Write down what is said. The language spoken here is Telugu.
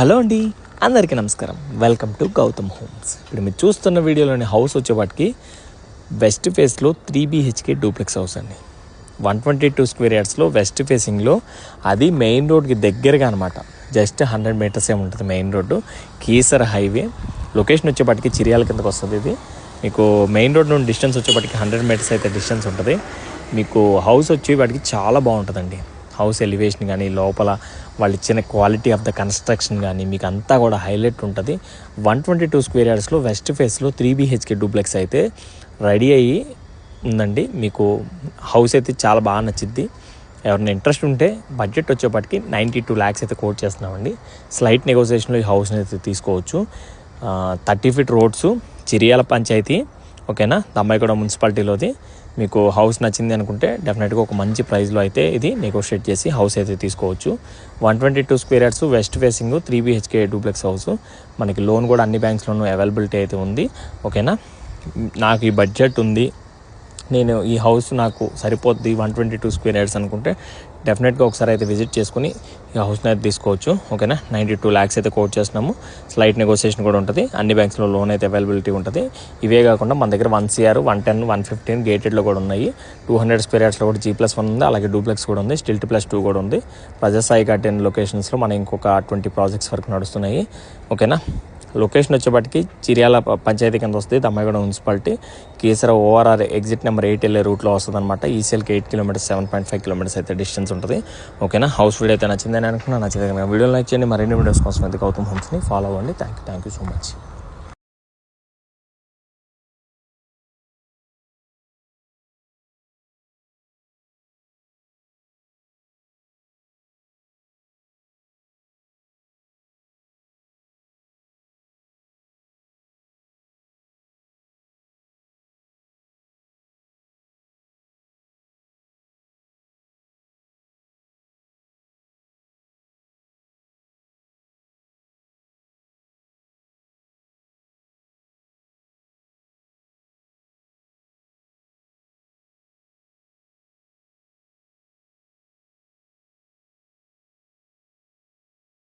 హలో అండి, అందరికీ నమస్కారం. Welcome to Gautam Homes. ఇప్పుడు మీరు చూస్తున్న వీడియోలోని హౌస్ వచ్చేపాటికి వెస్ట్ ఫేస్లో 3 BHK డూప్లెక్స్ హౌస్ అండి. 122 స్క్వేర్ యార్డ్స్లో వెస్ట్ ఫేసింగ్లో, అది మెయిన్ రోడ్కి దగ్గరగా అనమాట. జస్ట్ 100 మీటర్సే ఉంటుంది main road. Keesara highway location వచ్చేపాటికి చిరియాల కిందకు వస్తుంది. ఇది మీకు మెయిన్ రోడ్ నుండి డిస్టెన్స్ వచ్చేపాటికి 100 మీటర్స్ అయితే డిస్టెన్స్ ఉంటుంది. మీకు హౌస్ వచ్చేపాటికి చాలా బాగుంటుందండి. హౌస్ ఎలివేషన్ కానీ, లోపల వాళ్ళు ఇచ్చిన క్వాలిటీ ఆఫ్ ద కన్స్ట్రక్షన్ కానీ మీకు అంతా కూడా హైలైట్ ఉంటుంది. 122 స్క్వేర్ యార్డ్స్లో వెస్ట్ ఫేస్లో 3 BHK డూప్లెక్స్ అయితే రెడీ అయ్యి ఉందండి. మీకు హౌస్ అయితే చాలా బాగా నచ్చింది. ఎవరైనా ఇంట్రెస్ట్ ఉంటే బడ్జెట్ వచ్చేప్పటికి 92 lakhs అయితే కోట్ చేస్తున్నామండి. స్లైట్ నెగోసియేషన్లో ఈ హౌస్ని అయితే తీసుకోవచ్చు. 30 feet రోడ్స్, చిరియాల పంచాయతీ, ఓకేనా, దమ్మాయిగూడ మున్సిపాలిటీలోది. మీకు హౌస్ నచ్చింది అనుకుంటే డెఫినెట్గా ఒక మంచి ప్రైస్లో అయితే ఇది నెగోషియేట్ చేసి హౌస్ అయితే తీసుకోవచ్చు. 122 square yards west facing 3 BHK duplex house. మనకి లోన్ కూడా అన్ని బ్యాంక్స్లోనూ అవైలబిలిటీ అయితే ఉంది. ఓకేనా, నాకు ఈ బడ్జెట్ ఉంది, నేను ఈ హౌస్ నాకు సరిపోద్ది 122 స్క్వేర్ యార్డ్స్ అనుకుంటే డెఫినెట్గా ఒకసారి అయితే విజిట్ చేసుకుని ఈ హౌస్ని అయితే తీసుకోవచ్చు. ఓకేనా, 92 lakhs అయితే కోట్ చేస్తున్నాము. స్లైట్ నెగోసియేషన్ కూడా ఉంటుంది. అన్ని బ్యాంక్స్లో లోన్ అయితే అవైలబిలిటీ ఉంటుంది. ఇవే కాకుండా మన దగ్గర 1 CR, 110, 115 గేటెడ్లో కూడా ఉన్నాయి. 200 స్క్వేర్ యార్డ్స్లో కూడా G+1 ఉంది. అలాగే డూప్లెక్స్ కూడా ఉంది. స్టిల్ట్ +2 కూడా ఉంది. ప్రజాసాయి గార్డెన్ లొకేషన్స్లో మన ఇంకొక 20 ప్రాజెక్ట్స్ వరకు నడుస్తున్నాయి. ఓకేనా, లొకేషన్ వచ్చేప్పటికి చిరియాల పంచాయతీ కింద వస్తుంది, Dammaiguda municipality. Keesara ORR exit number 8 వెళ్ళే రూట్లో వస్తుంది అనమాట. ఈసీఎల్కి 8 kilometers, 7.5 kilometers అయితే డిస్టెన్స్ ఉంటుంది. ఓకేనా, హౌస్ వీడియో అయితే నచ్చిందని అనుకున్నా. నచ్చితే కనుక వీడియో లైక్ చేయండి. మరిన్ని వీడియోస్ కోసం అయితే గౌతమ్ హోమ్స్ని ఫాలో అవ్వండి. Thank you so much.